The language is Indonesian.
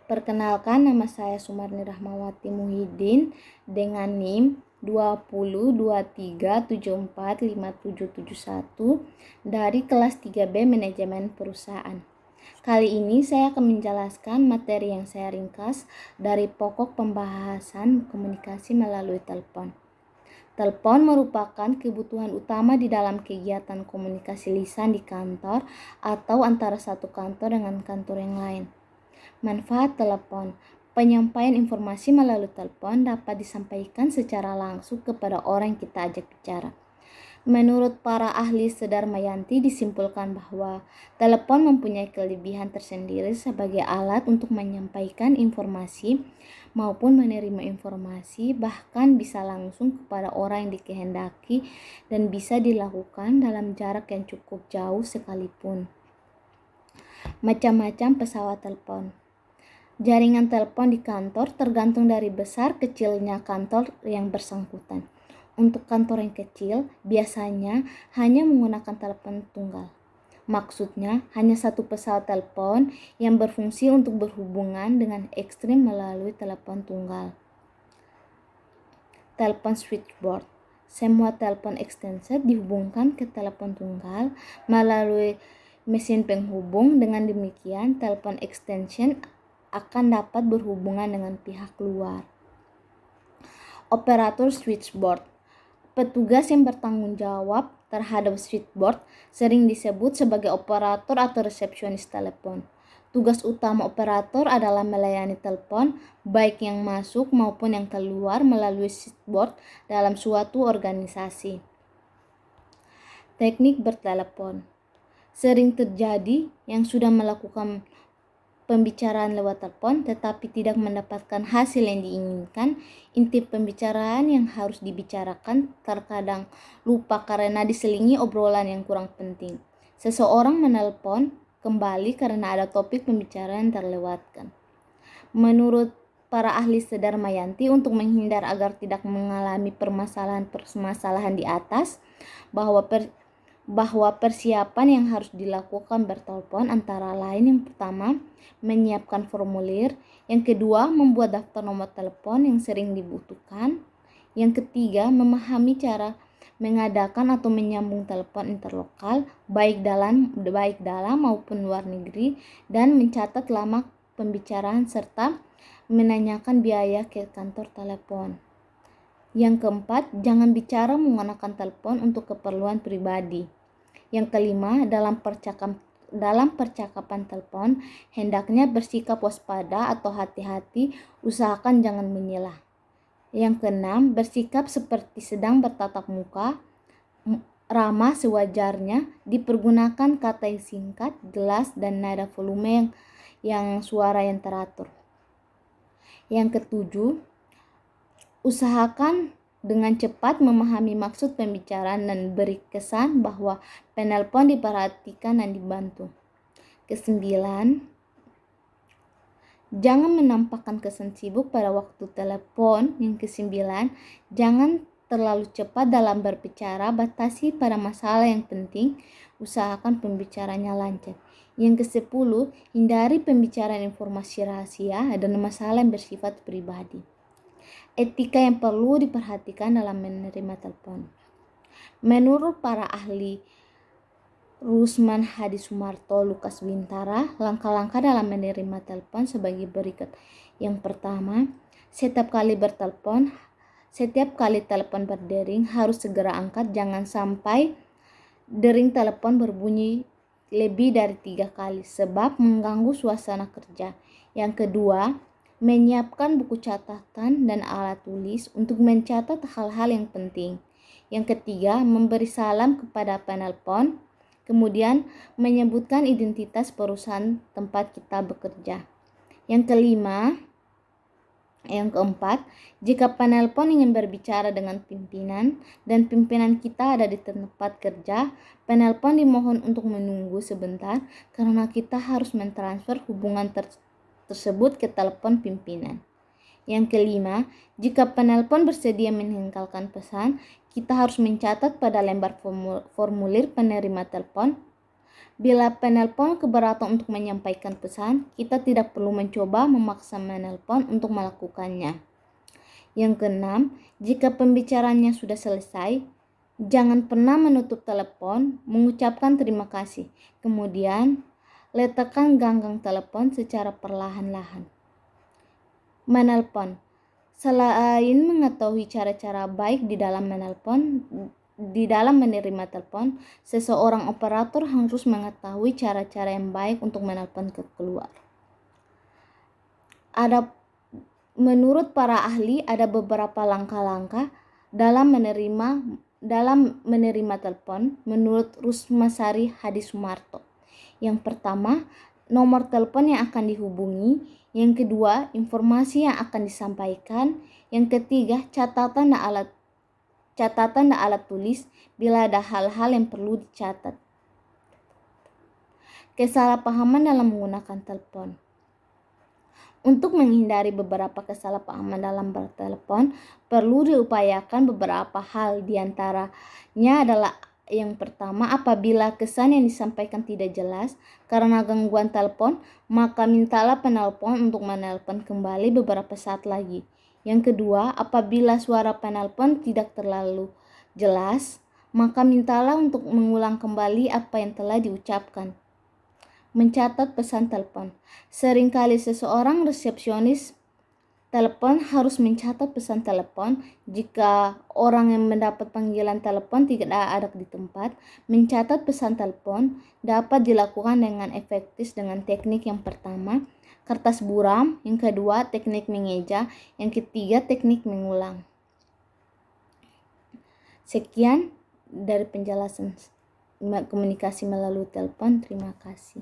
Perkenalkan, nama saya Sumarni Rahmawati Muhyiddin dengan NIM 2023745771 dari kelas 3B Manajemen Perusahaan. Kali ini saya akan menjelaskan materi yang saya ringkas dari pokok pembahasan komunikasi melalui telepon. Telepon merupakan kebutuhan utama di dalam kegiatan komunikasi lisan di kantor atau antara satu kantor dengan kantor yang lain. Manfaat telepon. Penyampaian informasi melalui telepon dapat disampaikan secara langsung kepada orang yang kita ajak bicara. Menurut para ahli Sedarmayanti disimpulkan bahwa telepon mempunyai kelebihan tersendiri sebagai alat untuk menyampaikan informasi maupun menerima informasi, bahkan bisa langsung kepada orang yang dikehendaki dan bisa dilakukan dalam jarak yang cukup jauh sekalipun. Macam-macam pesawat telepon. Jaringan telepon di kantor tergantung dari besar kecilnya kantor yang bersangkutan. Untuk kantor yang kecil, biasanya hanya menggunakan telepon tunggal. Maksudnya, hanya satu pesawat telepon yang berfungsi untuk berhubungan dengan ekstrim melalui telepon tunggal. Telepon switchboard. Semua telepon extended dihubungkan ke telepon tunggal melalui mesin penghubung. Dengan demikian, telepon extension akan dapat berhubungan dengan pihak luar. Operator switchboard. Petugas yang bertanggung jawab terhadap switchboard sering disebut sebagai operator atau resepsionis telepon. Tugas utama operator adalah melayani telepon, baik yang masuk maupun yang keluar melalui switchboard dalam suatu organisasi. Teknik bertelepon. Sering terjadi yang sudah melakukan pembicaraan lewat telepon tetapi tidak mendapatkan hasil yang diinginkan. Inti pembicaraan yang harus dibicarakan terkadang lupa karena diselingi obrolan yang kurang penting. Seseorang menelpon kembali karena ada topik pembicaraan yang terlewatkan. Menurut para ahli Sedarmayanti, untuk menghindar agar tidak mengalami permasalahan di atas, bahwa persiapan yang harus dilakukan bertelepon antara lain: yang pertama, menyiapkan formulir; yang kedua, membuat daftar nomor telepon yang sering dibutuhkan; yang ketiga, memahami cara mengadakan atau menyambung telepon interlokal baik dalam maupun luar negeri, dan mencatat lama pembicaraan serta menanyakan biaya ke kantor telepon. Yang keempat, jangan bicara menggunakan telepon untuk keperluan pribadi. Yang kelima, dalam percakapan telepon, hendaknya bersikap waspada atau hati-hati, usahakan jangan menyelah. Yang keenam, bersikap seperti sedang bertatap muka, ramah sewajarnya, dipergunakan kata yang singkat, jelas, dan nada volume yang suara yang teratur. Yang ketujuh, usahakan dengan cepat memahami maksud pembicaraan dan beri kesan bahwa penelpon diperhatikan dan dibantu. Kesembilan, jangan menampakkan kesan sibuk pada waktu telepon. Yang kesembilan, jangan terlalu cepat dalam berbicara, batasi pada masalah yang penting, usahakan pembicaranya lancar. Yang kesepuluh, hindari pembicaraan informasi rahasia dan masalah yang bersifat pribadi. Etika yang perlu diperhatikan dalam menerima telepon. Menurut para ahli Rusman Hadi Sumarto, Lukas Bintara, langkah-langkah dalam menerima telepon sebagai berikut. Yang pertama, setiap kali telepon berdering harus segera angkat. Jangan sampai dering telepon berbunyi lebih dari 3 kali sebab mengganggu suasana kerja. Yang kedua, menyiapkan buku catatan dan alat tulis untuk mencatat hal-hal yang penting. Yang ketiga, memberi salam kepada penelpon, kemudian menyebutkan identitas perusahaan tempat kita bekerja. Yang keempat, jika penelpon ingin berbicara dengan pimpinan dan pimpinan kita ada di tempat kerja, penelpon dimohon untuk menunggu sebentar karena kita harus mentransfer hubungan tersebut ke telepon pimpinan. Yang kelima, jika penelpon bersedia meninggalkan pesan, kita harus mencatat pada lembar formulir penerima telepon Bila penelpon keberatan untuk menyampaikan pesan, kita tidak perlu mencoba memaksa menelpon untuk melakukannya. Yang keenam, jika pembicaranya sudah selesai, jangan pernah menutup telepon, mengucapkan terima kasih. Kemudian, letakkan ganggang telepon secara perlahan-lahan. Menelpon. Selain mengetahui cara-cara baik di dalam menerima telepon, seseorang operator harus mengetahui cara-cara yang baik untuk menelpon ke keluar. Menurut para ahli, ada beberapa langkah-langkah dalam menerima telepon menurut Rusmasari Hadi Sumarto. Yang pertama, nomor telepon yang akan dihubungi. Yang kedua, informasi yang akan disampaikan. Yang ketiga, catatan dan alat tulis bila ada hal-hal yang perlu dicatat. Kesalahpahaman dalam menggunakan telepon. Untuk menghindari beberapa kesalahpahaman dalam bertelepon, perlu diupayakan beberapa hal. Di antaranya adalah yang pertama, apabila kesan yang disampaikan tidak jelas karena gangguan telepon, maka mintalah penelpon untuk menelpon kembali beberapa saat lagi. Yang kedua, apabila suara penelpon tidak terlalu jelas, maka mintalah untuk mengulang kembali apa yang telah diucapkan. Mencatat pesan telepon. Seringkali seseorang resepsionis telepon harus mencatat pesan telepon. Jika orang yang mendapat panggilan telepon tidak ada di tempat, mencatat pesan telepon dapat dilakukan dengan efektif dengan teknik yang pertama, kertas buram, yang kedua, teknik mengeja, yang ketiga, teknik mengulang. Sekian dari penjelasan komunikasi melalui telepon. Terima kasih.